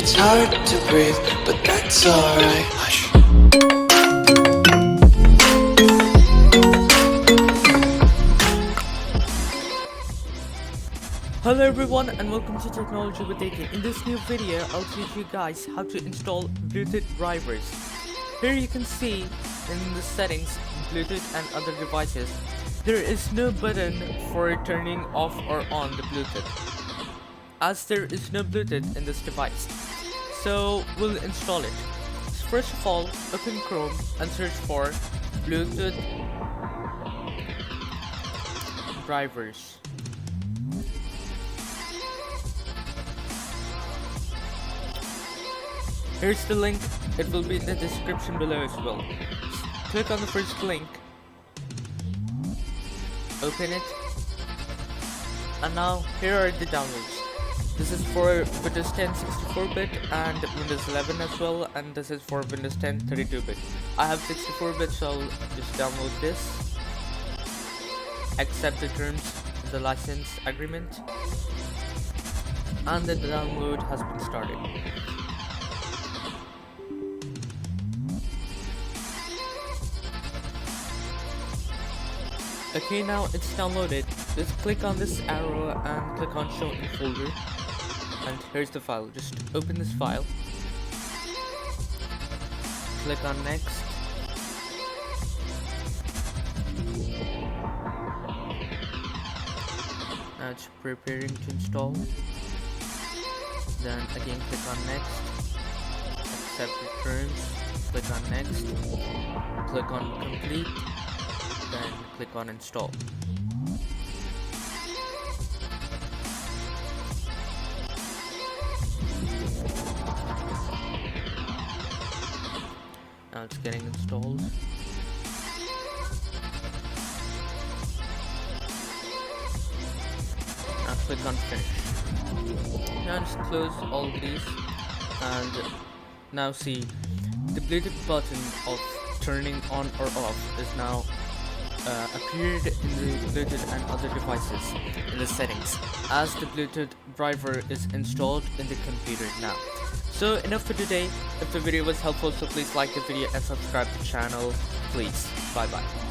It's hard to breathe, but that's alright. Hush. Hello everyone and welcome to Technology with AK. In this new video, I'll teach you guys how to install Bluetooth drivers. Here you can see in the settings, Bluetooth and other devices, there is no button for turning off or on the Bluetooth, as there is no Bluetooth in this device. So we'll install it. First of all, open Chrome and search for Bluetooth drivers. Here's the link, it will be in the description below as well. Click on the first link, open it, and now here are the downloads. This is for Windows 10 64-bit and Windows 11 as well, and this is for Windows 10 32-bit. I have 64-bit, so I'll just download this, accept the terms of the license agreement, and the download has been started. Okay, now it's downloaded. Just click on this arrow and click on show in folder, and here's the file. Just open this file, click on next, now it's preparing to install. Then again click on next, accept the terms, click on next, click on complete, then click on install. Now it's getting installed. Now click on finish. Now just close all these, and now see the Bluetooth button of turning on or off is now appeared in the Bluetooth and other devices in the settings, as the Bluetooth driver is installed in the computer now. So enough for today. If the video was helpful, so please like the video and subscribe to the channel, please. Bye bye.